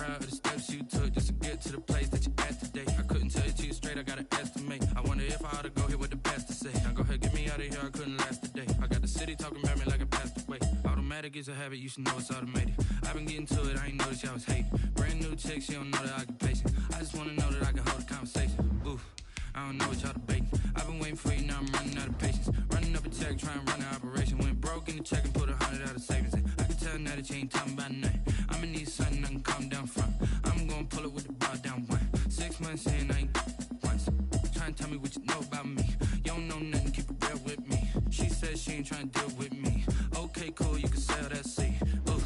proud of the steps you took just to get to the place that you're at today. I couldn't tell it to you straight, I gotta estimate. I wonder if I ought to go here with the best to say. Now go ahead, get me out of here, I couldn't last a day. I got the city talking about me like I passed away. Automatic is a habit, you should know it's automated. I've been getting to it, I ain't noticed y'all was hating. Brand new chick, she don't know the occupation. I just wanna know that I can hold a conversation. Oof, I don't know what y'all debating. I've been waiting for you, now I'm running out of patience. Running up a check, trying to run an operation. Went broke in the check and put 100 out of savings in. I can tell now that you ain't talking about nothing. I'ma need something I can calm down from. I'm gonna pull it with the bar down one. 6 months in, I ain't once. Trying to tell me what you know about me. You don't know nothing, keep it real with me. She said she ain't trying to deal with me. Okay, cool, you can sell that seed. Ooh,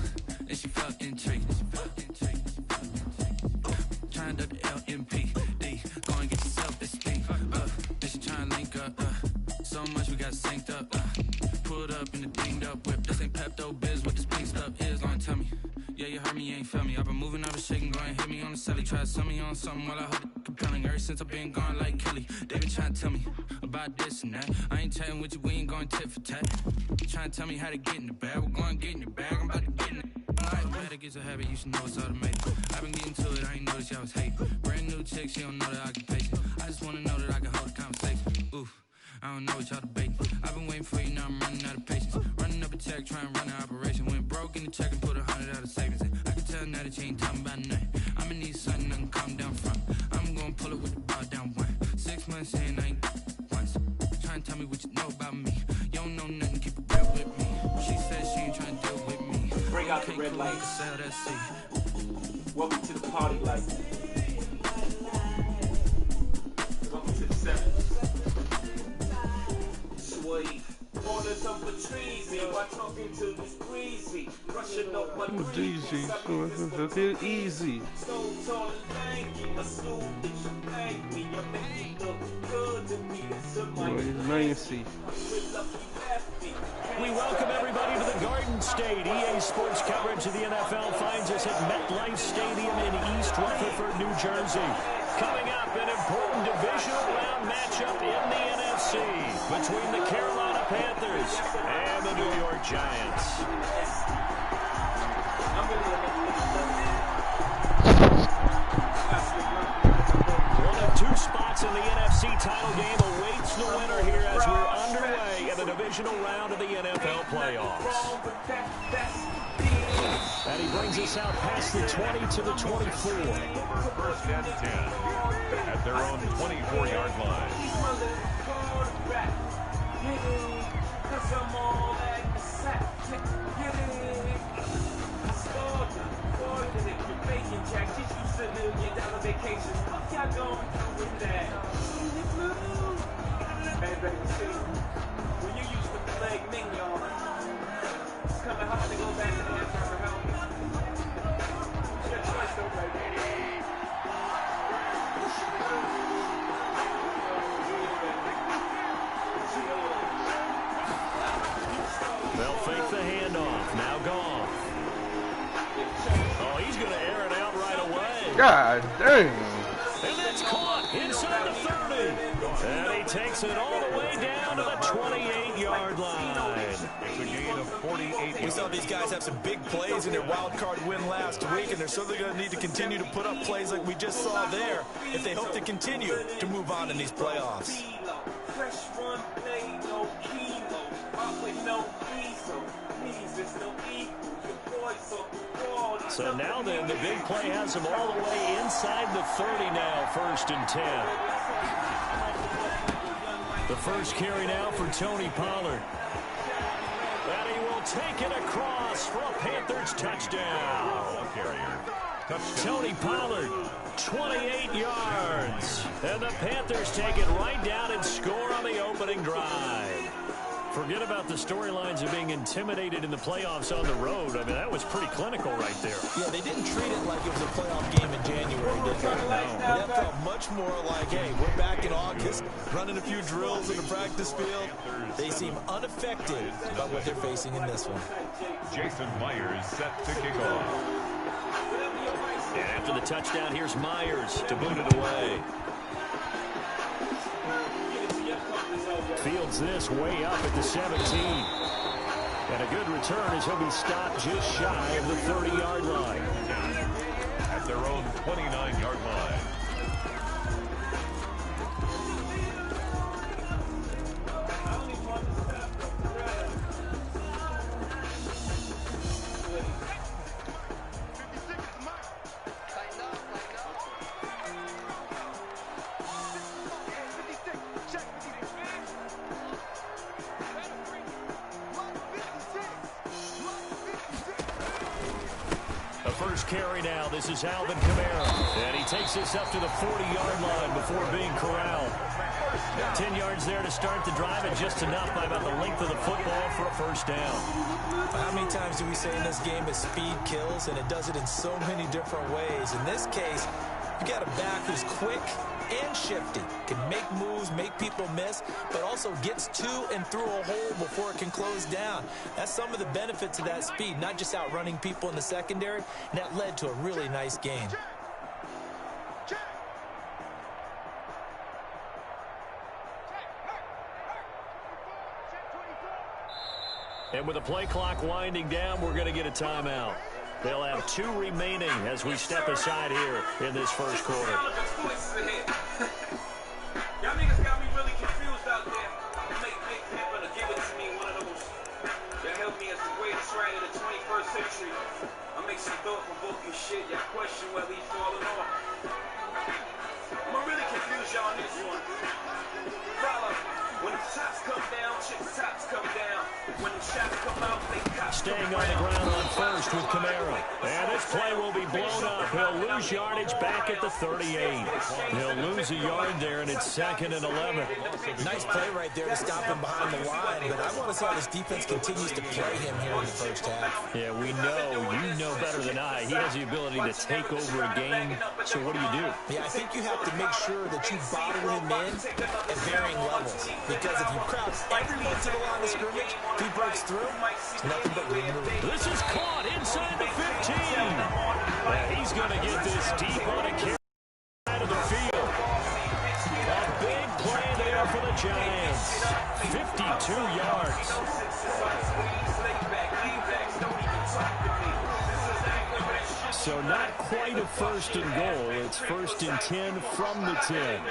and she felt intrigued. Trying to duck the LMPD. Go and get yourself esteem. Then she trying to link up. So much we got synced up. Pulled up in the dinged up whip. This ain't Pepto Biz, what this pink stuff is. Gonna tell me. Yeah, you heard me, you ain't feel me. I've been moving out of shaking, go and hit me on the celly. Try to sell me on something while I hold it compelling. Ever since I've been gone like Kelly, they been trying to tell me about this and that. I ain't chatting with you, we ain't going tit for tat. Trying to tell me how to get in the bag. We're going to get in your bag, I'm about to get in it. Automatic is a habit, you should know it's automated. I've been getting to it, I ain't noticed y'all was hating. Brand new chick, she don't know the occupation. I just wanna know that I can hold a conversation. Oof, I don't know what y'all debating. I've been waiting for you, now I'm running out of patience. Running up a check, trying to run an operation. Went broke in the check and put 100 out of savings in. I can tell now that you ain't talking about nothing. I'ma need something I can calm down from. I'm gonna pull it with the bar down one. 6 months in, I ain't once. Trying to tell me what you know about me. You don't know nothing, keep it real with me. She said she ain't trying to deal with me. Bring out the red lights. Welcome to the party light. Welcome to the 7th. Sweet. Orders of the trees, while talking to this breezy. Rushing up my Easy, so it's feel easy. So tall and lanky, a school that you thank me. I make you look good to me. Nancy. We welcome everybody to the Garden State. EA Sports coverage of the NFL finds us at MetLife Stadium in East Rutherford, New Jersey. Coming up, an important divisional round matchup in the NFC between the Carolina Panthers and the New York Giants. One of two spots in the NFC title game awaits the winner here as we're underway in the divisional round of the NFL playoffs. And he brings us out past the 20 to the 24. First and 10 at their own 24-yard line. When you used to play mignon, it's kind of hard to go back to that for help. It's your choice, though, baby. They'll fake the handoff. Now gone. Oh, he's going to air it out right away. God dang. And that's caught inside the 30. And he takes it all the way down to the 28-yard line. It's a gain of 48. We saw these guys have some big plays in their wild card win last week, and they're certainly going to need to continue to put up plays like we just saw there if they hope to continue to move on in these playoffs. So now then, the big play has him all the way inside the 30 now, 1st and 10. The first carry now for Tony Pollard. And he will take it across for a Panthers touchdown. Tony Pollard, 28 yards. And the Panthers take it right down and score on the opening drive. Forget about the storylines of being intimidated in the playoffs on the road. I mean, that was pretty clinical right there. Yeah, they didn't treat it like it was a playoff game in January, did they? No. That felt much more like, hey, we're back in August, running a few drills in the practice field. They seem unaffected by what they're facing in this one. Jason Myers set to kick off. And after the touchdown, here's Myers to boot it away. Fields this way up at the 17. And a good return as he'll be stopped just shy of the 30-yard line. At their own 29-yard line. Carry now. This is Alvin Kamara. And he takes this up to the 40-yard line before being corralled. 10 yards there to start the drive, and just enough by about the length of the football for a first down. How many times do we say in this game that speed kills, and it does it in so many different ways? In this case, you got a back who's quick and shifty, can make moves, make people miss, but also gets to and through a hole before it can close down. That's some of the benefits of that speed, not just outrunning people in the secondary, and that led to a really nice gain. And with the play clock winding down, we're going to get a timeout. They'll have 2 remaining as we step aside here in this first quarter. Y'all niggas got me really confused out there. Make happen or give it to me, one of those. Y'all help me as the greatest writer of the 21st century. I make some thought-provoking shit. Y'all question whether he's falling off. I'ma really confuse y'all on this one. Follow. When the shots come down, chicks' tops come down. When the shots come out, they cops Staying on the ground on first with Kamara. And this play will be blown up. He'll lose yardage back at the 38. He'll lose a yard there, and it's 2nd and 11. Nice play right there to stop him behind the line, but I want to see how this defense continues to play him here in the first half. Yeah, we know. You know better than I. He has the ability to take over a game. So what do? Yeah, I think you have to make sure that you bottle him in at varying levels. Because if you crowd everyone to the line of scrimmage, if he breaks through, it's nothing but room to move. This is caught inside the 15. He's going to get this deep on a carry out of the field. A big play there for the Giants. 52 yards. So not quite a 1st and goal. It's 1st and 10 from the 10.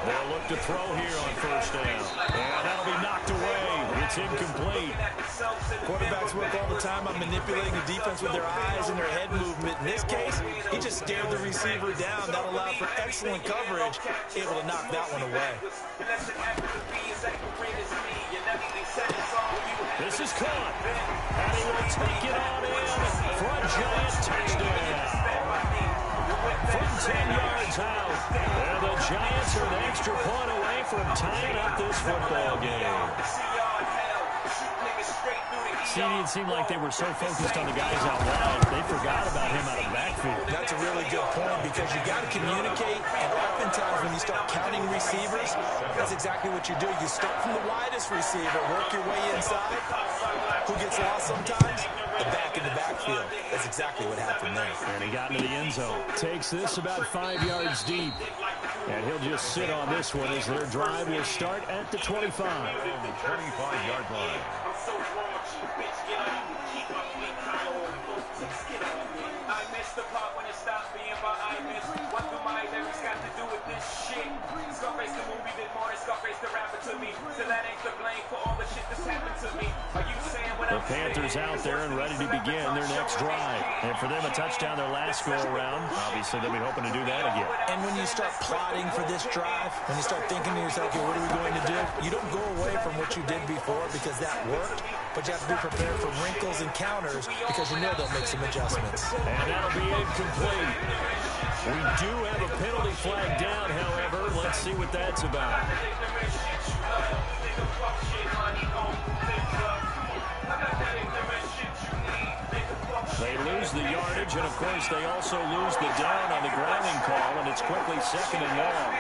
They'll look to throw here on first down. And that'll be knocked away. It's incomplete. Quarterbacks work all the time on manipulating the defense with their eyes and their head movement. In this case, he just stared the receiver down. That allowed for excellent coverage, able to knock that one away. This is caught. And he will take it on in for a Giant touchdown. From 10 yards out. And the Giants are an extra point away from tying up this football game. See, it seemed like they were so focused on the guys out wide, they forgot about him out of the backfield. That's a really good point because you got to communicate, and oftentimes when you start counting receivers, that's exactly what you do. You start from the widest receiver, work your way inside. Who gets lost sometimes? The back in the backfield. That's exactly what happened there. And he got into the end zone. Takes this about 5 yards deep. And he'll just sit on this one as their drive will start at the 25. 25-yard line. I missed the part when it stopped being by I miss. What do my lyrics got to do with this shit? Scarface the movie did more than Scarface the rapper to me. So that ain't the blame for all the shit that's happened to me. Are you saying what The Panthers out there and ready to begin their next drive. And for them, a touchdown their last go-around. Obviously, they'll be hoping to do that again. And when you start plotting for this drive, when you start thinking to yourself, okay, what are we going to do? You don't go away from what you did before because that worked, but you have to be prepared for wrinkles and counters because you know they'll make some adjustments. And that'll be incomplete. We do have a penalty flag down, however. Let's see what that's about. They lose the yardage, and of course they also lose the down on the grounding call, and it's quickly 2nd and long.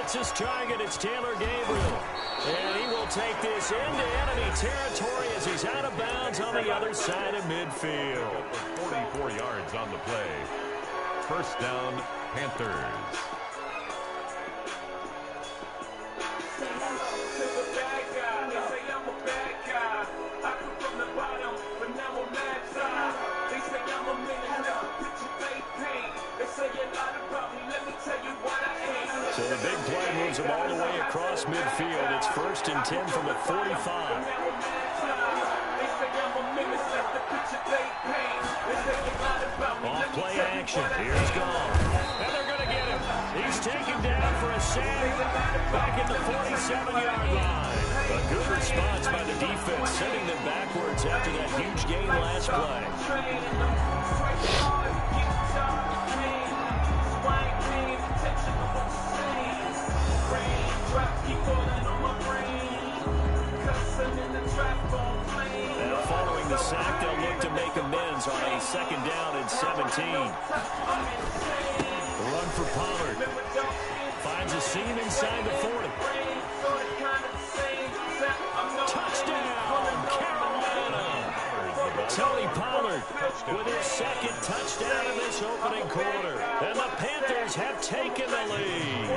gets his target. It's Taylor Gabriel. And he will take this into enemy territory as he's out of bounds on the other side of midfield. 44 yards on the play. First down, Panthers. So the big play moves him all the way across midfield. It's 1st and 10 from the 45. Off play action. Here's gone. And they're going to get him. He's taken down for a sack back at the 47-yard line. A good response by the defense, sending them backwards after that huge gain last play. Now following the sack, they'll look to make amends on a 2nd down and 17. The run for Pollard. Finds a seam inside the 40. Touchdown, Carolina! Tony Pollard with his 2nd touchdown in this opening quarter. And the Panthers have taken the lead.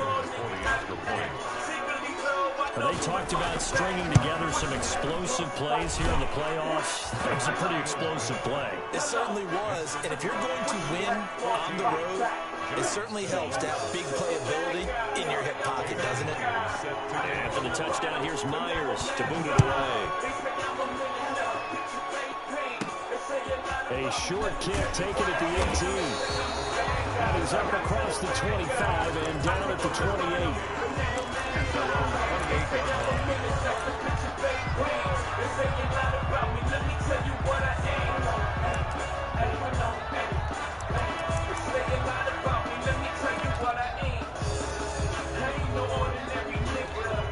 They talked about stringing together some explosive plays here in the playoffs. That was a pretty explosive play. It certainly was. And if you're going to win on the road, it certainly helps to have big playability in your hip pocket, doesn't it? And for the touchdown, here's Myers to boot it away. A short kick taken at the 18. And he's up across the 25 and down at the 28.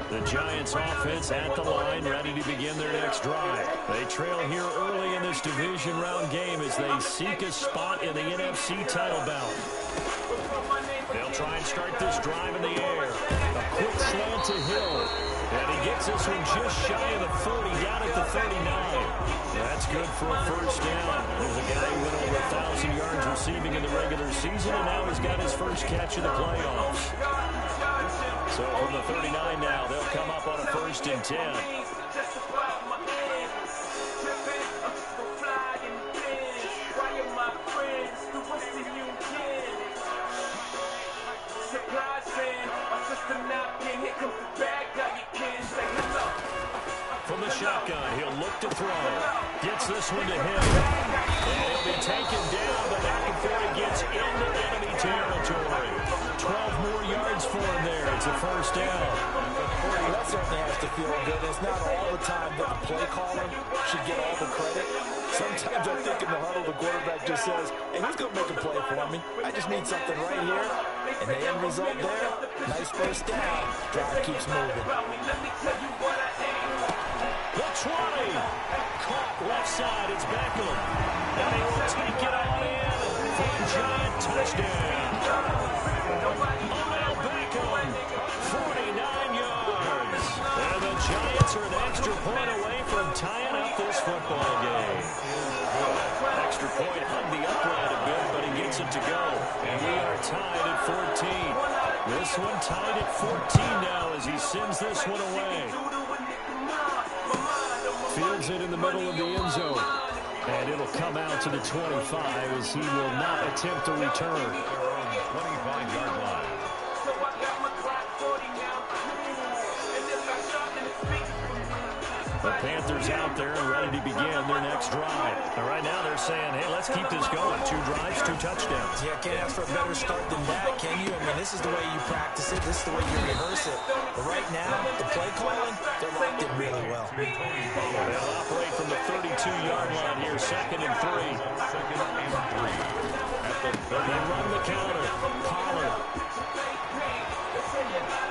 The Giants offense at the line, ready to begin their next drive. They trail here early in this division round game as they seek a spot in the NFC title bout. They'll try and start this drive in the air. A quick slant to Hill. And he gets this one just shy of the 40, down at the 39. That's good for a first down. There's a guy who went over 1,000 yards receiving in the regular season, and now he's got his first catch of the playoffs. So from the 39 now, they'll come up on a 1st and 10. From the shotgun, he'll look to throw. Gets this one to him. And he'll be taken down, but not before he gets into enemy territory. 12 more yards for him there. It's a first down. That certainly has to feel good. It's not all the time that the play caller should get all the credit. Sometimes I think in the huddle, the quarterback just says, hey, who's going to make a play for me? I just need something right here. And the end result there, nice first down. Drive keeps moving. The 20. Caught left side. It's Beckham. And he will take it on in for a Giant touchdown. Odell Beckham, 49 yards. And the Giants are an extra point away from tying up this football game. Extra point hung the upright a bit, but he gets it to go. And we are tied at 14. This one tied at 14 now as he sends this one away. Fields it in the middle of the end zone. And it'll come out to the 25 as he will not attempt a return. 25-yard line. The Panthers out there and ready to begin their next drive. And right now they're saying, hey, let's keep this going. 2 drives, 2 touchdowns. Yeah, can't ask for a better start than that, can you? I mean, this is the way you practice it. This is the way you rehearse it. But right now, the play calling, they're locked in really well. They'll operate from the 32-yard line here, 2nd and 3. They run the counter. Pollard.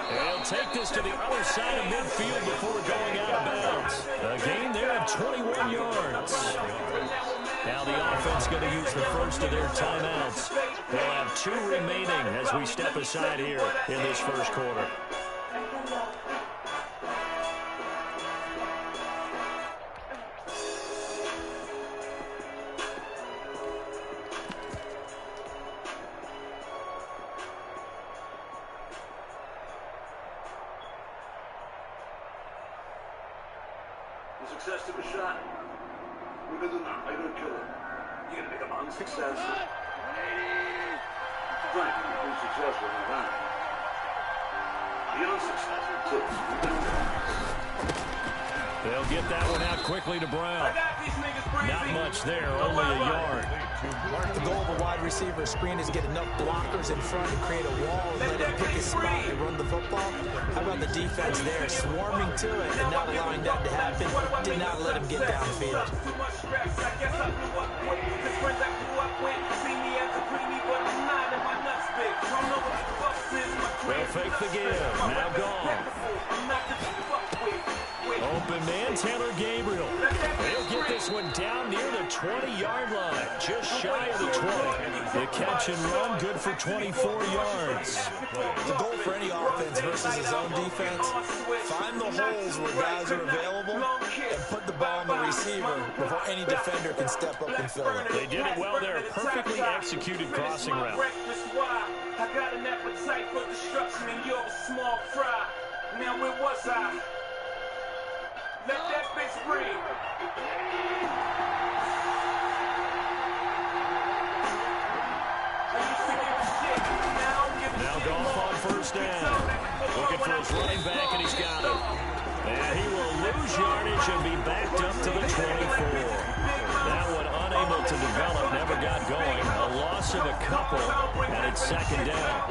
They'll take this to the other side of midfield before going out of bounds. A gain there of 21 yards. Now the offense going to use the first of their timeouts. They'll have 2 remaining as we step aside here in this first quarter. Success took a shot. What are you gonna do now? How you gonna kill him? You gonna make him unsuccessful? Frank, you've been successful in that. Be unsuccessful too. They'll get that one out quickly to Brown. Not much there, only a yard. The goal of a wide receiver screen is get enough blockers in front and create a wall and let him pick his spot and run the football. How about the defense there, swarming to it and not allowing that to happen? Did not let him get downfield. They'll fake the give. Now gone. Open man, Taylor Gabriel. They'll get this one down near the 20-yard line, just shy of the 20. The catch and run, good for 24 yards. The goal for any offense versus his own defense, find the holes where guys are available and put the ball on the receiver before any defender can step up and fill it. They did it well there, perfectly executed crossing route. I got an appetite for destruction and you're a small fry. Now where was I? Let that bitch breathe. Now Goff on first down. Looking for his running back, and he's got it. And he will lose yardage and be backed up to the 24. That one unable to develop, never got going. A loss of a couple, and it's second down.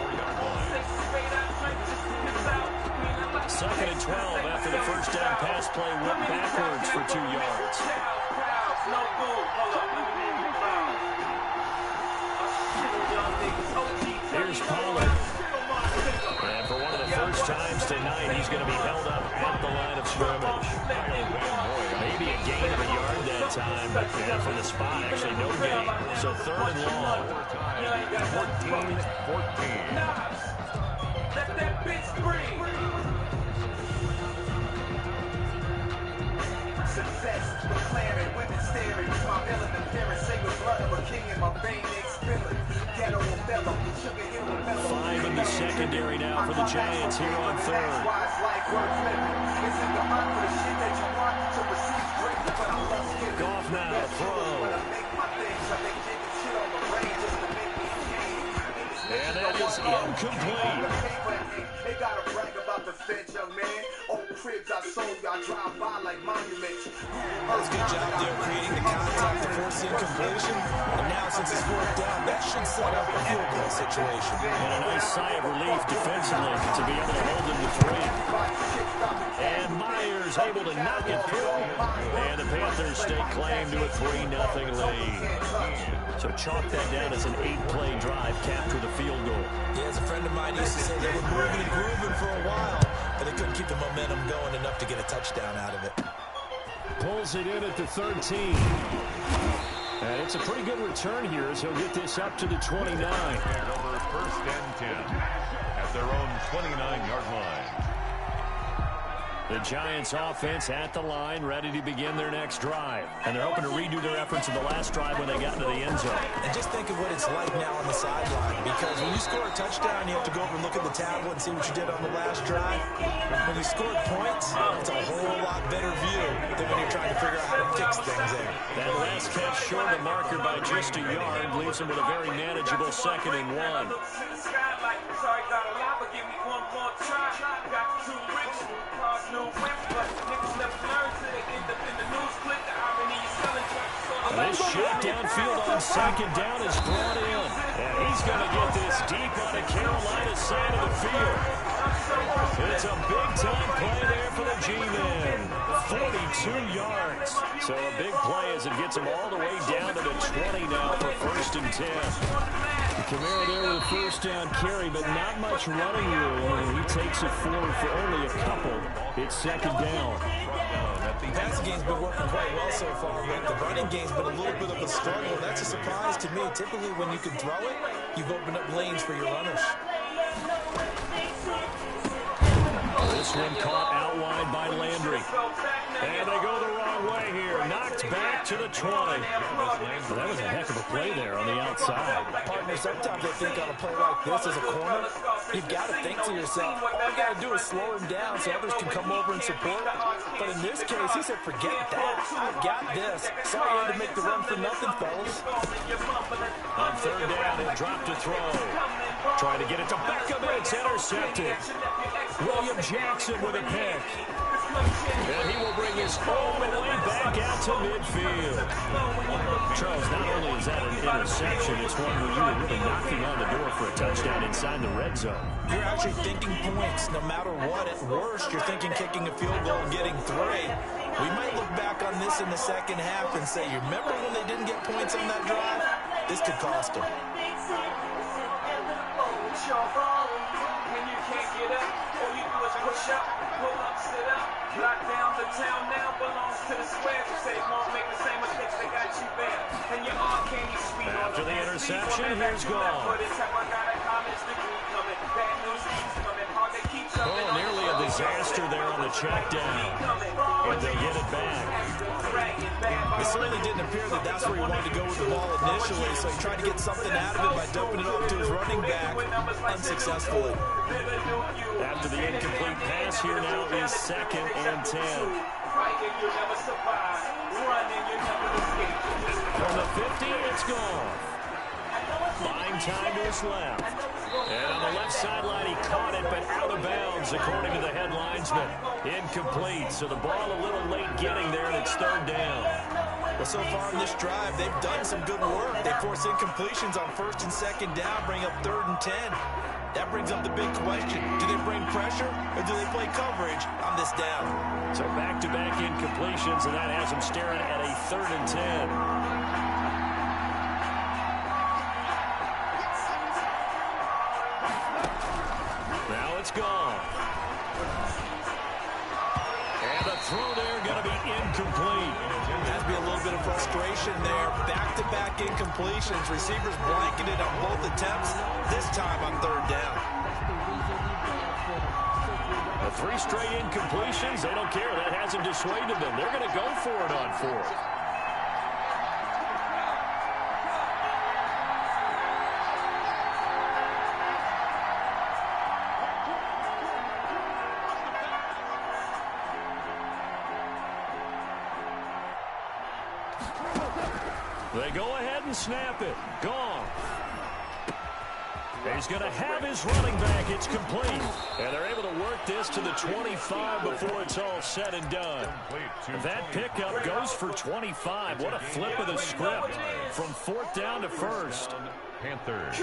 Second and 12 after the first down pass play went backwards for 2 yards. Here's Pollard. And for one of the first times tonight, he's going to be held up at the line of scrimmage. Maybe a gain of a yard that time, but from the spot, actually no gain. So third and long. 14-14. Let that bitch breathe. Success, declaring, women staring, my element parents, sacred blood of a king in my vein, expelling, ghetto fellow, sugar hill fellow. 5 in the secondary now for the Giants here on third. Goff now to throw. And that is incomplete. They gotta brag about the fence, young man. Old cribs I sold, I drive by like monuments. That's a good job there creating the contact to force the incompletion. And now since it's fourth down, that should set up a field goal situation. And a nice sigh of relief defensively to be able to hold them to 3. And Myers able to knock it through. And the Panthers stake claim to a 3-0 lead. So chalk that down as an 8-play drive capped with a field goal. Yeah, as a friend of mine used to say, they were moving and grooving for a while, but they couldn't keep the momentum going enough to get a touchdown out of it. Pulls it in at the 13. And it's a pretty good return here as he'll get this up to the 29. Over first and 10 at their own 29-yard line. The Giants offense at the line, ready to begin their next drive. And they're hoping to redo their efforts in the last drive when they got into the end zone. And just think of what it's like now on the sideline, because when you score a touchdown, you have to go over and look at the tablet and see what you did on the last drive. When you scored points, it's a whole lot better view than when you're trying to figure out how to fix things there. That last catch short of the marker by just a yard leaves them with a very manageable 2nd and 1. Sorry, got a lot, but give me one more try. Got too rich, cars no whip, but niggas never learn till they end up in the news clip. The irony is selling drugs. This shot downfield on 2nd down is brought in. And he's going to get this deep on the Carolina side of the field. It's a big-time play there for the G-Men. 42 yards. So a big play as it gets him all the way down to the 20 now for 1st and 10. Kamara there with a first down carry, but not much running room. And he takes it forward for only a couple. It's 2nd down. The passing game's been working quite well so far, but the running game's been a little bit of a struggle. That's a surprise to me. Typically, when you can throw it, you've opened up lanes for your runners. This one caught out wide by Landry. And they go the wrong way here. Knocked back to the 20. Well, that was a heck of a play there on the outside. Partner, sometimes I think on a play like this as a corner, you've got to think to yourself, all you got to do is slow him down so others can come over and support. But in this case, he said, forget that. I've got this. Sorry you had to make the run for nothing, fellas. On third down, he'll drop to throw. Trying to get it to Beckham, and it's intercepted. William Jackson with a pick. And he will bring his all the way back out to midfield. Charles, not only is that an interception, it's one where you were really knocking on the door for a touchdown inside the red zone. You're actually thinking points no matter what. At worst, you're thinking kicking a field goal and getting 3. We might look back on this in the second half and say, you remember when they didn't get points on that drive? This could cost them. When you can't get up, all you do is push up, pull up, sit up. Lock down the town now belongs to the square. You say won't make the same mistakes they got you there. And your arm can't be sweet. After the interception, here's gone. Oh, nearly a disaster there on the check down. And they get it back. It certainly didn't appear that that's where he wanted to go with the ball initially, so he tried to get something out of it by dumping it off to his running back, unsuccessfully. After the incomplete pass, here now is 2nd and 10. From the 50, it's gone. Buying time to his left. And on the left sideline, he caught it, but out of bounds, according to the head linesman. Incomplete, so the ball a little late getting there, and it's 3rd down. Well, so far in this drive, they've done some good work. They force incompletions on 1st and 2nd down, bring up 3rd and 10. That brings up the big question. Do they bring pressure, or do they play coverage on this down? So back-to-back incompletions, and that has them staring at a 3rd and 10. Now it's gone. And the throw there going to be incomplete. Has to be a little bit of frustration there. Back-to-back incompletions. Receivers blanketed on both attempts, this time on 3rd down. The 3 straight incompletions, they don't care. That hasn't dissuaded them. They're going to go for it on 4th. They go ahead and snap it. Gone. He's going to have his running back. It's complete. And they're able to work this to the 25 before it's all said and done. That pickup goes for 25. What a flip of the script from 4th down to 1st. Panthers.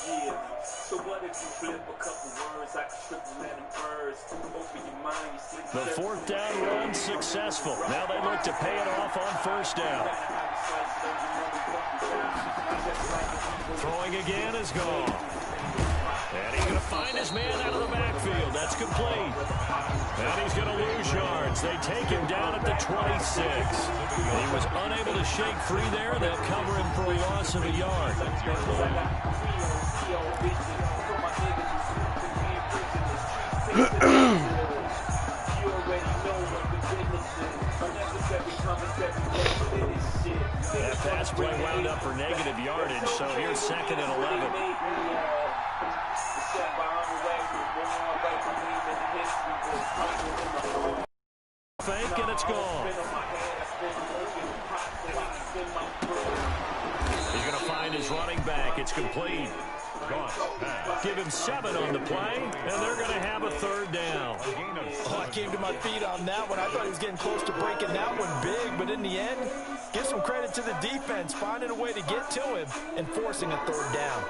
Yeah, so what if you flip a couple words? I can triple let them first. Open your mind, you see. The 4th down run successful. Now they look to pay it off on 1st down. Throwing again is gone. And he's going to find his man out of the backfield. That's complete. And he's going to lose yards. They take him down at the 26. He was unable to shake free there. They'll cover him for a loss of a yard. That pass play wound up for negative yardage, so here's 2nd and 11. Fake, and it's gone. He's going to find his running back. It's complete. Give him 7 on the play, and they're going to have a 3rd down. Oh, I came to my feet on that one. I thought he was getting close to breaking that one big, but in the end, give some credit to the defense, finding a way to get to him and forcing a 3rd down.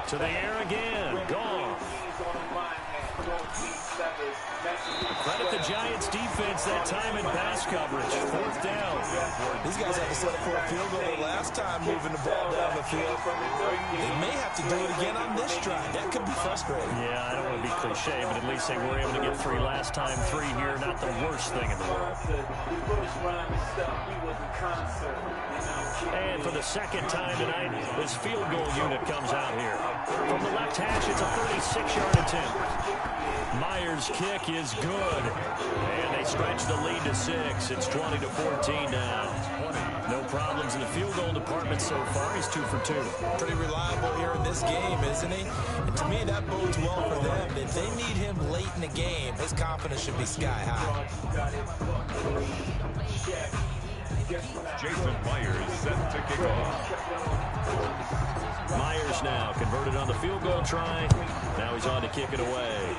To the air again. Gone. Credit the Giants defense that time in pass coverage. 4th down. These guys had to settle for a field goal the last time moving the ball down the field. They may have to do it again on this drive. That could be frustrating. Yeah, I don't want to be cliche, but at least they were able to get 3 last time. 3 here, not the worst thing in the world. And for the second time tonight, this field goal unit comes out here. From the left hash, it's a 36-yard attempt. Myers' kick is good. And they stretch the lead to 6. It's 20-14 now. No problems in the field goal department so far. He's 2 for 2. Pretty reliable here in this game, isn't he? And to me, that bodes well for them. If they need him late in the game, his confidence should be sky high. Jason Myers set to kick off. Myers now converted on the field goal try. Now he's on to kick it away.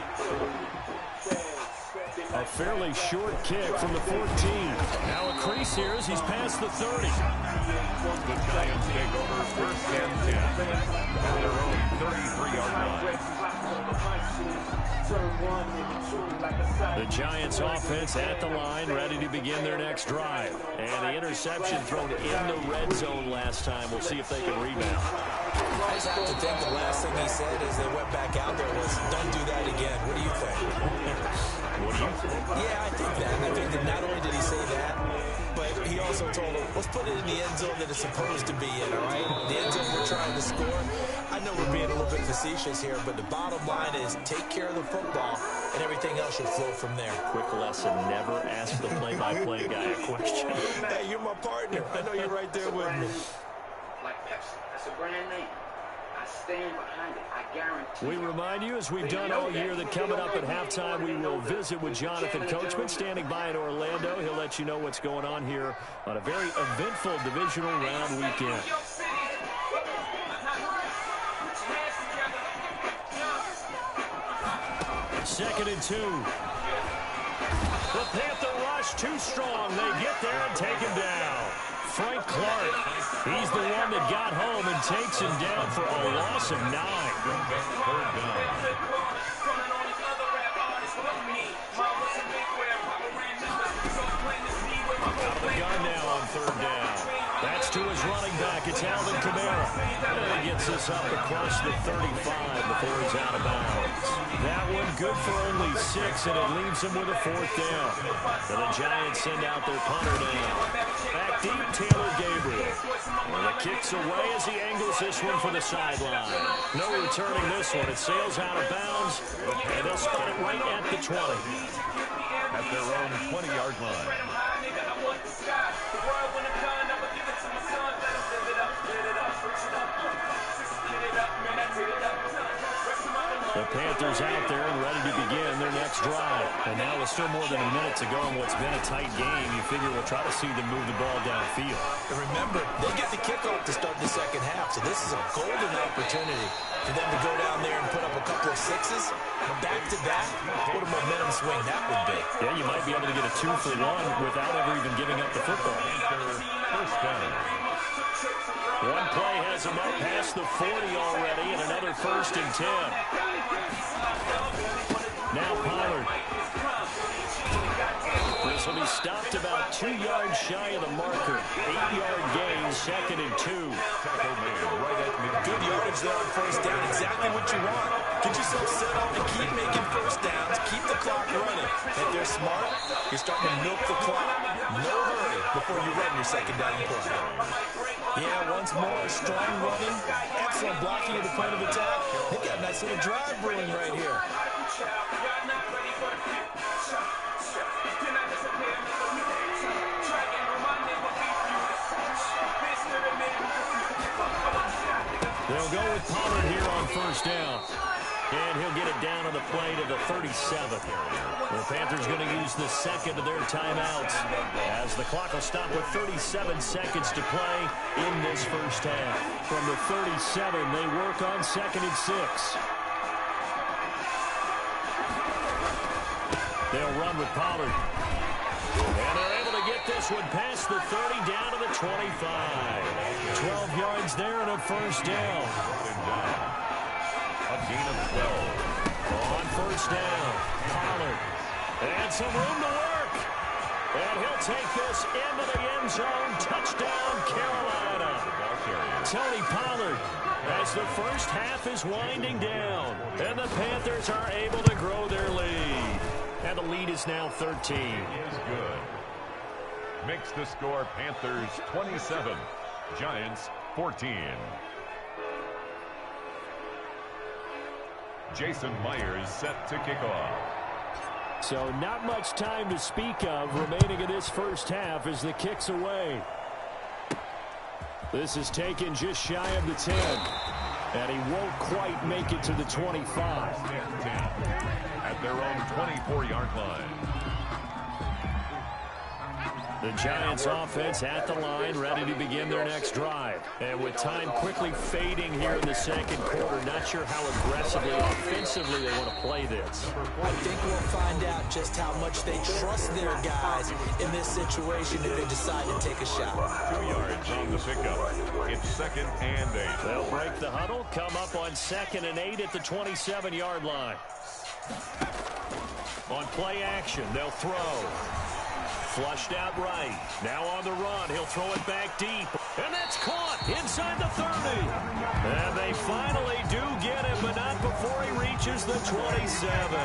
A fairly short kick from the 14. Now a crease here as he's past the 30. The Giants take over first and 10 at their own 33-yard line. The Giants offense at the line, ready to begin their next drive. And the interception thrown in the red zone last time. We'll see if they can rebound. I just have to think the last thing he said as they went back out there was, don't do that again. What do you think? What do you think? Yeah, I think that. I think that not only did he say that, but he also told them, let's put it in the end zone that it's supposed to be in, all right? The end zone we're trying to score. I know we're being a little bit facetious here, but the bottom line is take care of the football, and everything else should flow from there. Quick lesson, never ask the play-by-play guy a question. Hey, you're my partner. I know you're right there with me. Like Pepsi, that's a brand name. I stand behind it. I guarantee. We remind you, as we've done all year, that coming up at halftime, we will visit with Jonathan Coachman, standing by in Orlando. He'll let you know what's going on here on a very eventful divisional round weekend. Second and 2. The Panther rush too strong. They get there and take him down. Frank Clark, he's the one that got home and takes him down for a loss of 9. Third down. Out of the gun now on 3rd down. That's to his running back. It's Alvin Kamara. And he gets this up across the 35 before he's out of bounds. That one good for only 6, and it leaves him with a 4th down. So the Giants send out their punter now. Back deep, Taylor Gabriel. And the kick's away as he angles this one for the sideline. No returning this one. It sails out of bounds, and they'll spot it right at the 20. At their own 20-yard line. The Panthers out there and ready to begin their next drive. And now with still more than a minute to go in what's been a tight game, you figure we'll try to see them move the ball downfield. And remember, they get the kickoff to start the second half, so this is a golden opportunity for them to go down there and put up a couple of 6s. Back-to-back, what a momentum swing that would be. Yeah, you might be able to get a 2-for-1 without ever even giving up the football. First down. One play has him up past the 40 already, and another 1st and 10. Now Pollard. This will be stopped about 2 yards shy of the marker. 8-yard gain, 2nd and 2. Good yardage there on 1st down. Exactly what you want. Get yourself set up and keep making 1st downs. Keep the clock running. If they're smart, you're starting to milk the clock. No hurry before you run your 2nd down play. Yeah, once more, strong running. Excellent blocking at the point of attack. They've got a nice little drive brewing right here. They'll go with Pollard here on 1st down. And he'll get it down on the play to the 37th. The Panthers going to use the 2nd of their timeouts as the clock will stop with 37 seconds to play in this 1st half. From the 37, they work on 2nd and 6. They'll run with Pollard. And they're able to get this one past the 30 down to the 25. 12 yards there and a 1st down. A gain of 12. On 1st down, Pollard. And some room to work. And he'll take this into the end zone. Touchdown. Tony Pollard as the first half is winding down. And the Panthers are able to grow their lead. And the lead is now 13. Is good. Makes the score Panthers 27, Giants 14. Jason Myers set to kick off. So not much time to speak of remaining in this first half as the kick's away. This is taken just shy of the 10. And he won't quite make it to the 25. 10 at their own 24-yard line. The Giants offense at the line, ready to begin their next drive. And with time quickly fading here in the second quarter, not sure how aggressively offensively they want to play this. I think we'll find out just how much they trust their guys in this situation if they decide to take a shot. 2 yards on the pickup. It's 2nd and 8. They'll break the huddle, come up on 2nd and 8 at the 27-yard line. On play action, they'll throw. Flushed out right. Now on the run. He'll throw it back deep. And that's caught inside the 30. And they finally do get him, but not before he reaches the 27.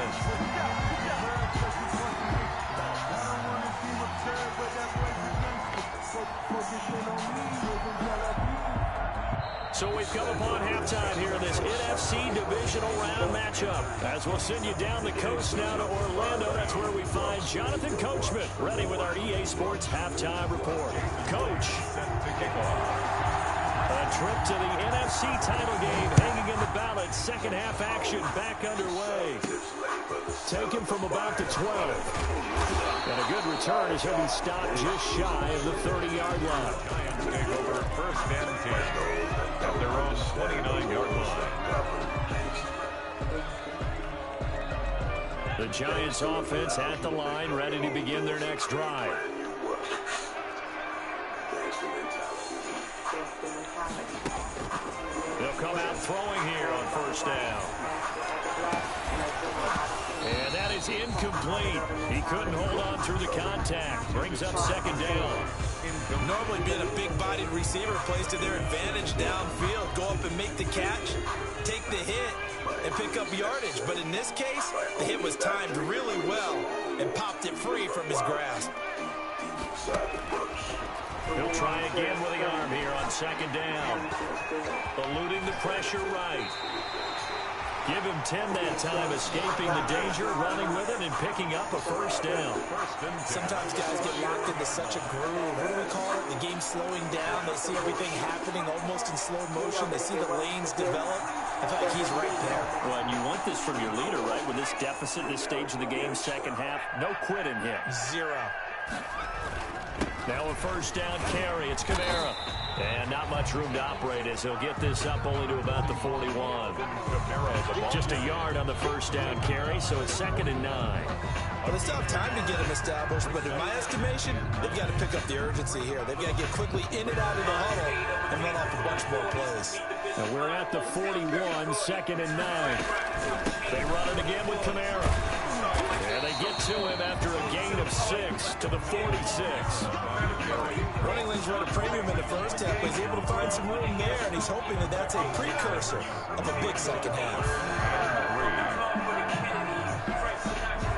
So we've come upon halftime here in this NFC divisional round matchup. As we'll send you down the coast now to Orlando, that's where we find Jonathan Coachman, ready with our EA Sports halftime report. Coach. A trip to the NFC title game hanging in the balance. Second half action back underway. Taken from about the 12. And a good return as he'll be stopped just shy of the 30-yard line. Giants take over 1st and 10 at their own 29-yard line. The Giants offense at the line, ready to begin their next drive. They'll come out throwing here on 1st down. And that is incomplete. He couldn't hold on through the contact. Brings up 2nd down. Normally being a big-bodied receiver plays to their advantage downfield. Go up and make the catch, take the hit, and pick up yardage. But in this case, the hit was timed really well and popped it free from his grasp. He'll try again with the arm here on 2nd down. Eluding the pressure right. Give him 10 that time, escaping the danger, running with it, and picking up a 1st down. Sometimes guys get locked into such a groove. What do we call it? The game's slowing down. They see everything happening almost in slow motion. They see the lanes develop. I feel like he's right there. Well, and you want this from your leader, right? With this deficit, this stage of the game, second half, no quitting him. 0. Now a 1st down carry. It's Kamara. And not much room to operate as he'll get this up only to about the 41. Just a yard on the 1st down carry, so it's 2nd and 9. Well, they still have time to get him established, but in my estimation, they've got to pick up the urgency here. They've got to get quickly in and out of the huddle and run off a bunch more plays. Now we're at the 41, 2nd and 9. They run it again with Kamara. And they get to him after a gain of 6 to the 46. Running lanes run a premium in the first half, but he's able to find some room there, and he's hoping that that's a precursor of a big second half.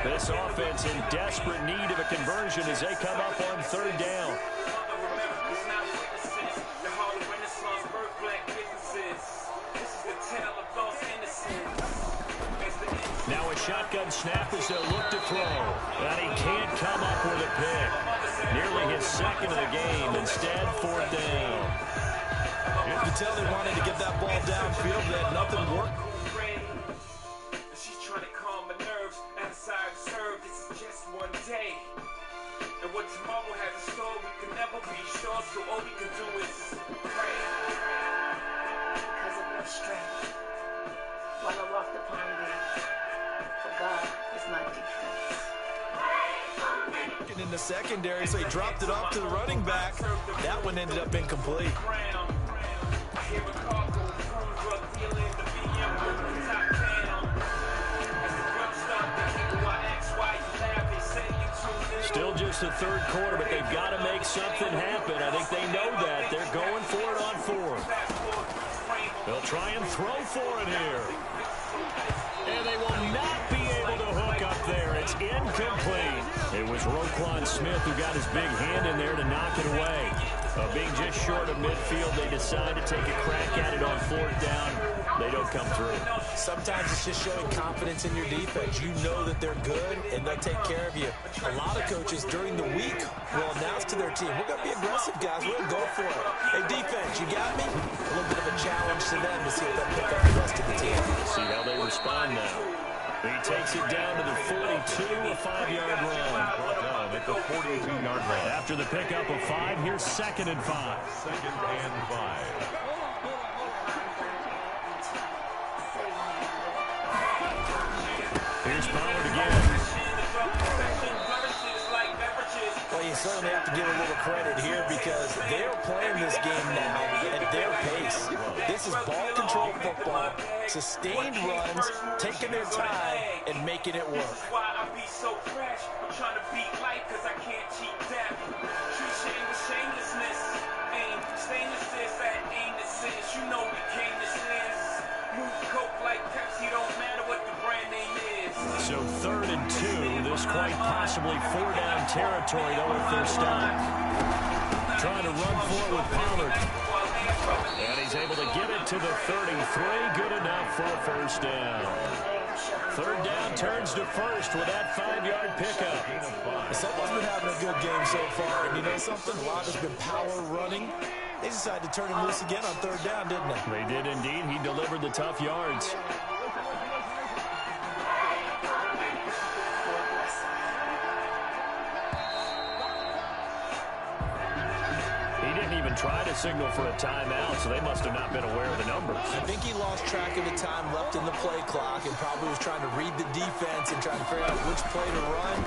This offense in desperate need of a conversion as they come up on 3rd down. Now a shotgun snap as they'll look to throw. And he can't come up with a pick. Nearly his 2nd of the game. Instead, 4th down. You can tell they wanted to get that ball downfield. They had nothing work. She's trying to calm my nerves. As I observe, this is just one day. And what tomorrow has in store, we can never be sure. So all we can do is pray. Because of your strength, while I walked upon thee, for God is my defense. In the secondary, so he dropped it off to the running back. That one ended up incomplete. Still just the 3rd quarter, but they've got to make something happen. I think they know that. They're going for it on 4th. try and throw for it here. And they will not be able to hook up there. It's incomplete. It was Roquan Smith who got his big hand in there to knock it away. Being just short of midfield, they decide to take a crack at it on 4th down. They don't come through. Sometimes it's just showing confidence in your defense. You know that they're good, and they'll take care of you. A lot of coaches during the week will announce to their team, we're going to be aggressive, guys. We're going to go for it. Hey, defense, you got me? A little bit of a challenge to them to see if they'll pick up the rest of the team. See how they respond now. He takes it down to the 42, a 5-yard run. At the 42-yard line. After the pickup of 5, here's 2nd and 5. 2nd and 5. Here's Pollard again. Well, you certainly have to give a little credit here because they're playing this game now at their pace. This is ball control football, sustained runs, taking their time, and making it work. Why I be so fresh? I'm trying to beat life because I can't cheat death. Treat shame with shamelessness. Aim stainless this, that aim the sense. You know we came to sense. Move coke like Pepsi, don't matter what the brand name is. So 3rd and 2, this quite possibly 4-down territory, though, if they're stopped. Trying to run for it with Pollard. And he's able to get it to the 33. Good enough for a 1st down. 3rd down turns to 1st with that 5-yard pickup. Someone's been having a good game so far. And you know something? A lot has been power running. They decided to turn him loose again on 3rd down, didn't they? They did indeed. He delivered the tough yards. Try to signal for a timeout, so they must have not been aware of the numbers. I think he lost track of the time left in the play clock and probably was trying to read the defense and trying to figure out which play to run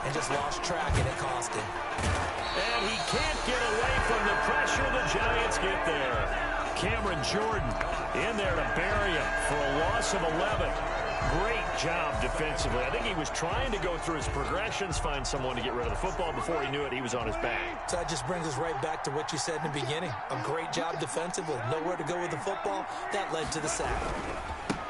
and just lost track, and it cost him. And he can't get away from the pressure. The Giants get there. Cameron Jordan in there to bury him for a loss of 11. Great job defensively. I think he was trying to go through his progressions, find someone to get rid of the football. Before he knew it, he was on his back. So that just brings us right back to what you said in the beginning. A great job defensively. Nowhere to go with the football. That led to the sack.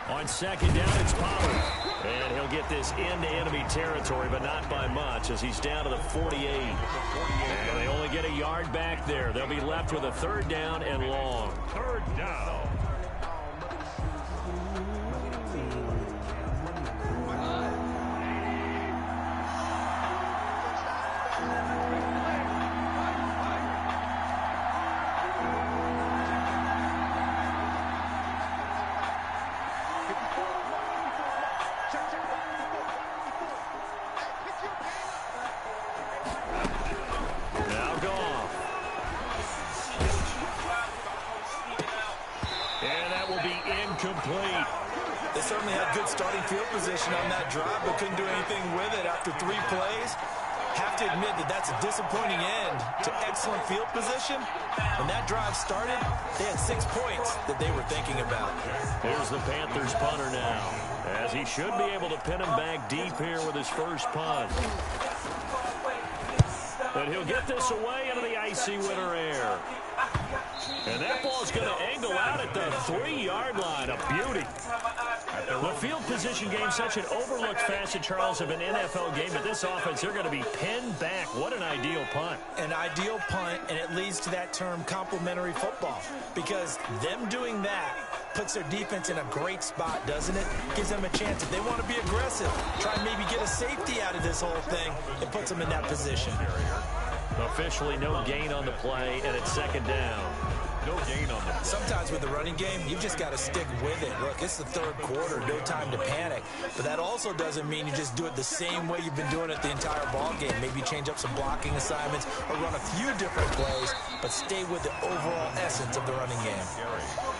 On 2nd down, it's Pollard. And he'll get this into enemy territory, but not by much, as he's down to the 48. And they only get a yard back there. They'll be left with a 3rd down and long. 3rd down. They certainly had good starting field position on that drive, but couldn't do anything with it after 3 plays. Have to admit that that's a disappointing end to excellent field position. When that drive started, they had 6 points that they were thinking about. Here's the Panthers punter now, as he should be able to pin him back deep here with his first punt. But he'll get this away into the icy winter air. And that ball's going to angle out at the 3-yard line. A beauty. The field position game, such an overlooked facet, Charles, of an NFL game. But this offense, they're going to be pinned back. What an ideal punt. An ideal punt, and it leads to that term complementary football. Because them doing that puts their defense in a great spot, doesn't it? Gives them a chance. If they want to be aggressive, try and maybe get a safety out of this whole thing, it puts them in that position. Officially no gain on the play, and it's 2nd down. No gain on the play. Sometimes with the running game, you've just got to stick with it. Look, it's the 3rd quarter, no time to panic. But that also doesn't mean you just do it the same way you've been doing it the entire ball game. Maybe change up some blocking assignments or run a few different plays, but stay with the overall essence of the running game.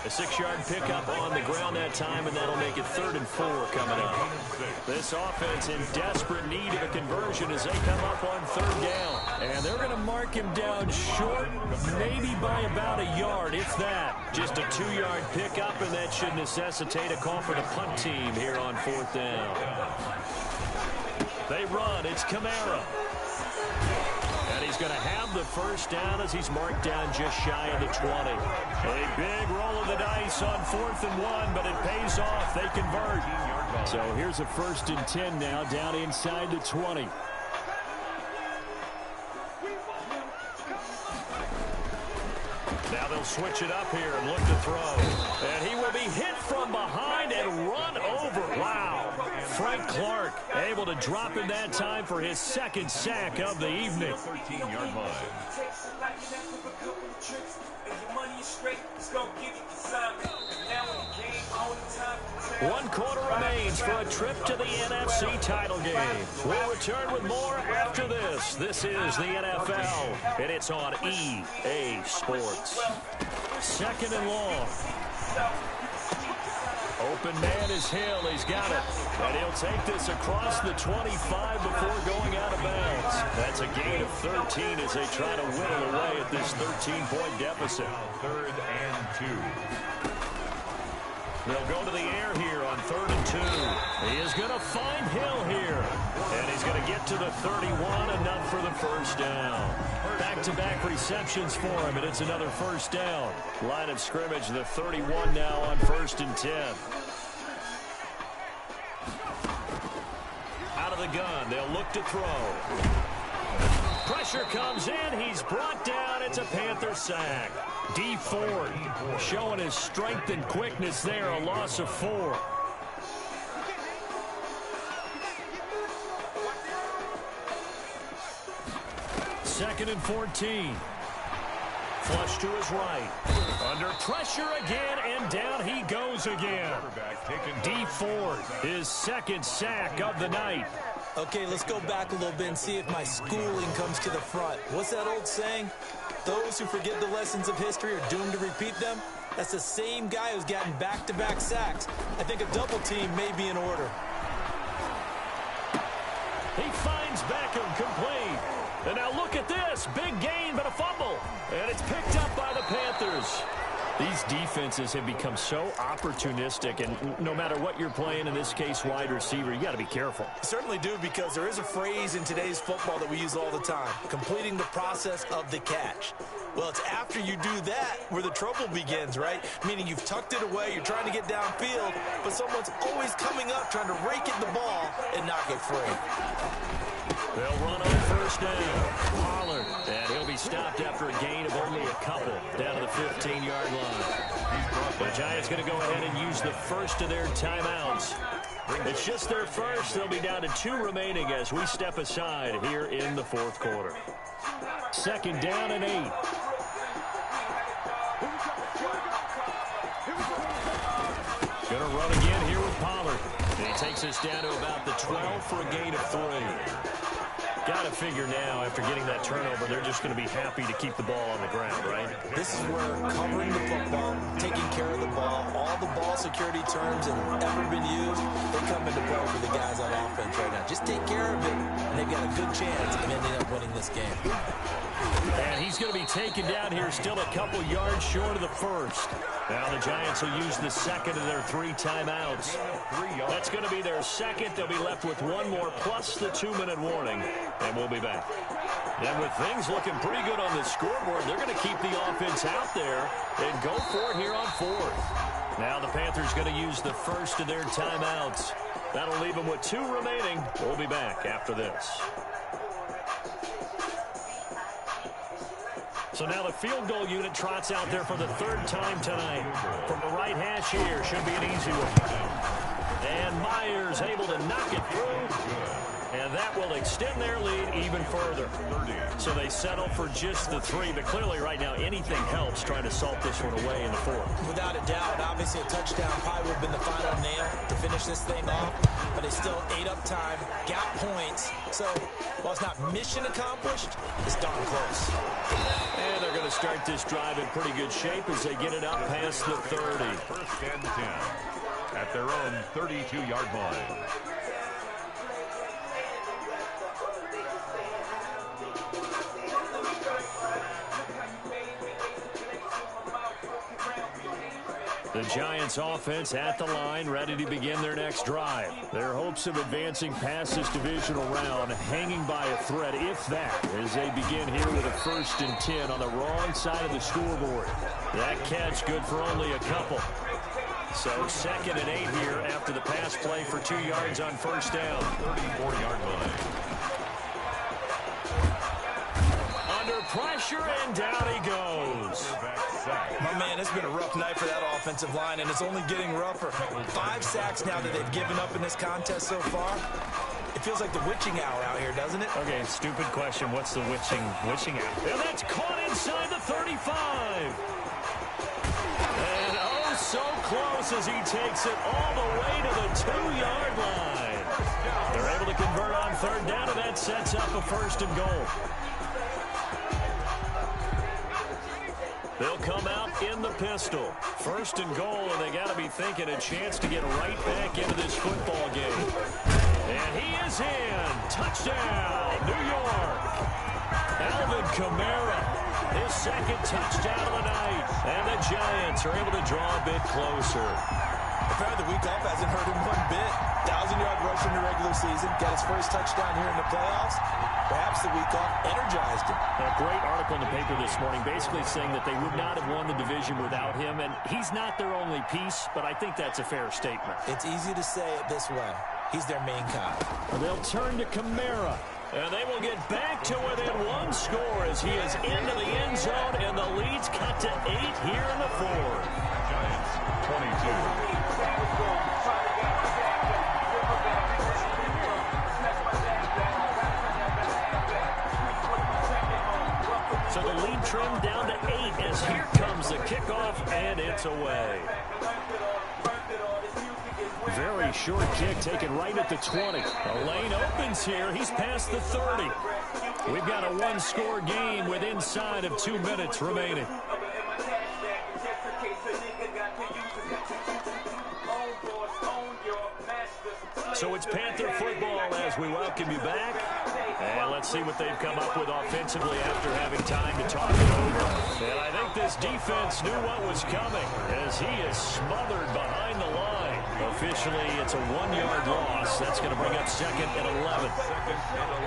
A 6-yard pickup on the ground that time, and that'll make it 3rd and 4 coming up. This offense in desperate need of a conversion as they come up on 3rd down. And they're going to mark him down short, maybe by about a yard, if that. Just a 2-yard pickup, and that should necessitate a call for the punt team here on 4th down. They run. It's Kamara. And he's going to have the first down as he's marked down just shy of the 20. A big roll of the dice on 4th and 1, but it pays off. They convert. So here's a 1st and 10 now down inside the 20. Now they'll switch it up here and look to throw. And he will be hit from behind and run over. Wow. Frank Clark able to drop in that time for his 2nd sack of the evening. 13-yard line. One quarter remains for a trip to the NFC title game. We'll return with more after this. This is the NFL, and it's on EA Sports. 2nd and long. Open man is Hill. He's got it. And he'll take this across the 25 before going out of bounds. That's a gain of 13 as they try to whittle away at this 13-point deficit. 3rd and 2. They'll go to the air here on 3rd and 2. He is going to find Hill here. And he's going to get to the 31, enough for the first down. Back-to-back receptions for him, and it's another first down. Line of scrimmage, the 31 now on 1st and 10. Out of the gun, they'll look to throw. Pressure comes in. He's brought down. It's a Panther sack. D Ford showing his strength and quickness there. A loss of 4. Second and 14. Flush to his right. Under pressure again, and down he goes again. D Ford, his 2nd sack of the night. Okay, let's go back a little bit and see if my schooling comes to the front. What's that old saying? Those who forget the lessons of history are doomed to repeat them. That's the same guy who's gotten back-to-back sacks. I think a double team may be in order. He finds Beckham complete. And now look at this. Big gain, but a fumble. And it's picked up by the Panthers. These defenses have become so opportunistic, and no matter what you're playing, in this case wide receiver, you got to be careful. Certainly do, because there is a phrase in today's football that we use all the time, completing the process of the catch. Well, it's after you do that where the trouble begins, right? Meaning you've tucked it away, you're trying to get downfield, but someone's always coming up trying to rake at the ball and knock it free. They'll run on first down. Pollard, and he'll be stopped after a gain of only a couple down to the 15-yard line. The Giants going to go ahead and use the first of their timeouts. It's just their first. They'll be down to 2 remaining as we step aside here in the 4th quarter. 2nd down and 8. Going to run again here with Pollard. And he takes us down to about the 12 for a gain of 3. Got to figure now, after getting that turnover, they're just going to be happy to keep the ball on the ground, right? This is where covering the football, taking care of the ball, all the ball security terms that have ever been used, they come into play for the guys on offense right now. Just take care of it, and they've got a good chance of ending up winning this game. And he's going to be taken down here, still a couple yards short of the first. Now the Giants will use the 2nd of their 3 timeouts. That's going to be their 2nd. They'll be left with 1 more plus the 2-minute warning, and we'll be back. And with things looking pretty good on the scoreboard, they're going to keep the offense out there and go for it here on 4th. Now the Panthers going to use the first of their timeouts. That'll leave them with 2 remaining. We'll be back after this. So now the field goal unit trots out there for the 3rd time tonight. From the right hash here, should be an easy one. And Myers able to knock it through. And that will extend their lead even further. So they settle for just the 3, but clearly right now anything helps trying to salt this one away in the 4th. Without a doubt, obviously a touchdown probably would have been the final nail to finish this thing off, but they still ate up time, got points. So while it's not mission accomplished, it's darn close. And they're going to start this drive in pretty good shape as they get it up past the 30. 1st and 10 at their own 32-yard line. The Giants offense at the line, ready to begin their next drive. Their hopes of advancing past this divisional round hanging by a thread, if that, as they begin here with a 1st and 10 on the wrong side of the scoreboard. That catch good for only a couple. So 2nd and 8 here after the pass play for 2 yards on 1st down. 34-yard line. Under pressure, and down he goes. My man, it's been a rough night for that offensive line, and it's only getting rougher. 5 sacks now that they've given up in this contest so far. It feels like the witching hour out here, doesn't it? Okay, stupid question. What's the witching hour? And that's caught inside the 35. And oh, so close as he takes it all the way to the 2-yard line. They're able to convert on 3rd down, and that sets up a 1st and goal. They'll come out in the pistol. 1st and goal, and they got to be thinking a chance to get right back into this football game. And he is in. Touchdown, New York. Alvin Kamara, his 2nd touchdown of the night. And the Giants are able to draw a bit closer. Apparently the week off hasn't hurt him one bit. 1,000-yard rush in the regular season. Got his 1st touchdown here in the playoffs. Perhaps the week off energized him. A great article in the paper this morning basically saying that they would not have won the division without him. And he's not their only piece, but I think that's a fair statement. It's easy to say it this way. He's their main guy. They'll turn to Kamara. And they will get back to within 1 score as he is into the end zone, and the lead's cut to 8 here in the 4th. Giants 22. So the lead trimmed down to 8 as here comes the kickoff, and it's away. Very short kick taken right at the 20. The lane opens here. He's past the 30. We've got a 1-score game with inside of 2 minutes remaining. So it's Panther football as we welcome you back. And let's see what they've come up with offensively after having time to talk it over. And I think this defense knew what was coming as he is smothered behind the line. Officially, it's a 1-yard loss. That's going to bring up 2nd and 11. 2nd and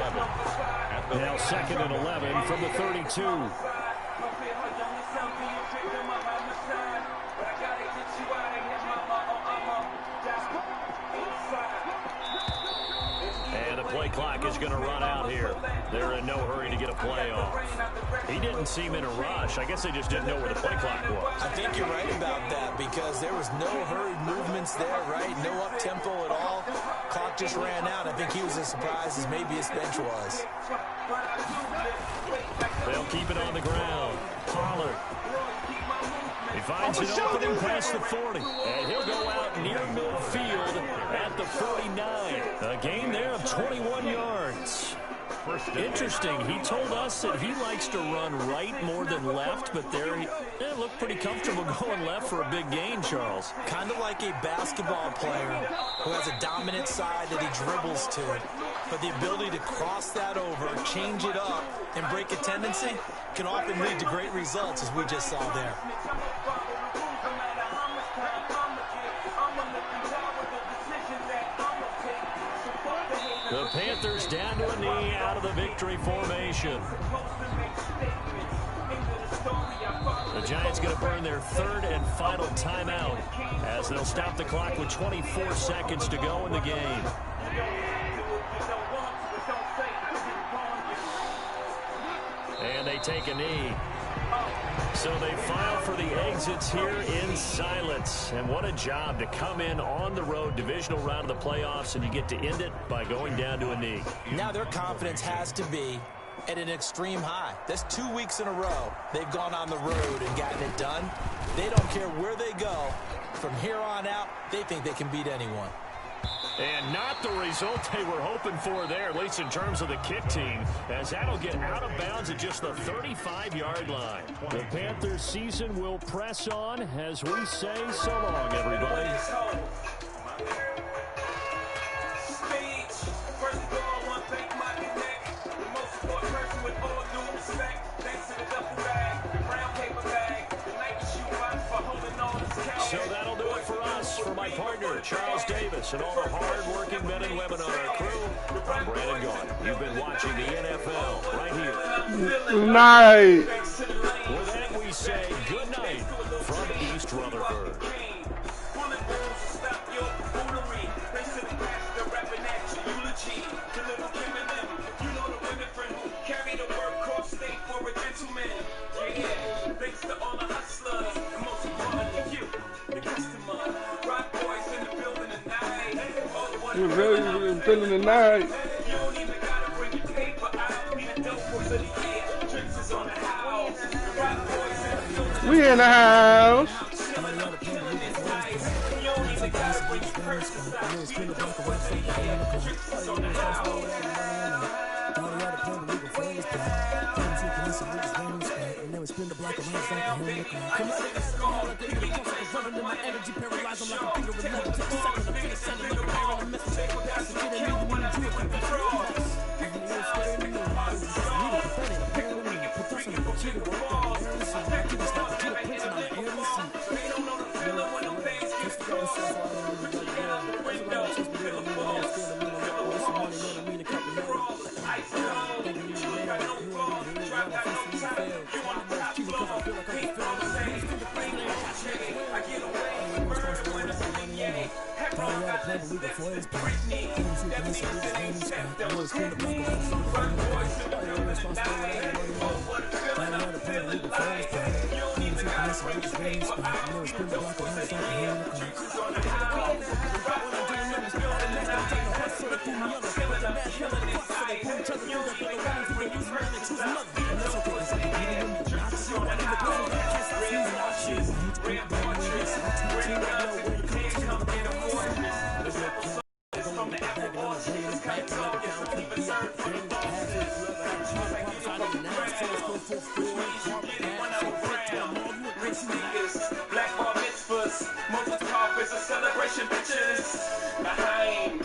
11. Now 2nd and 11 from the 32. Clock is going to run out here. They're in no hurry to get a play off. He didn't seem in a rush. I guess they just didn't know where the play clock was. I think you're right about that because there was no hurried movements there, right? No up-tempo at all. Clock just ran out. I think he was as surprised as maybe his bench was. They'll keep it on the ground. Pollard. He finds an opening past the 40. And he'll go out near midfield at the 49. A gain there of 21 yards. Interesting. He told us that he likes to run right more than left, but there he looked pretty comfortable going left for a big gain, Charles. Kind of like a basketball player who has a dominant side that he dribbles to, but the ability to cross that over, change it up, and break a tendency can often lead to great results, as we just saw there. The Panthers down to a knee out of the victory formation. The Giants going to burn their 3rd and final timeout as they'll stop the clock with 24 seconds to go in the game. And they take a knee. So they file for the exits here in silence. And what a job to come in on the road, divisional round of the playoffs, and you get to end it by going down to a knee. Now their confidence has to be at an extreme high. That's 2 weeks in a row they've gone on the road and gotten it done. They don't care where they go. From here on out, they think they can beat anyone. And not the result they were hoping for there, at least in terms of the kick team, as that'll get out of bounds at just the 35-yard line. The Panthers season will press on as we say so long, everybody. So that Charles Davis, and all the hard-working men and women on our crew, I'm Brandon Gaudin. You've been watching the NFL right here. Good night. With that, we say good night from East Rutherford. We're really feeling the night. We in the house. Black bar mitzvahs, multi-carpets, a celebration, bitches.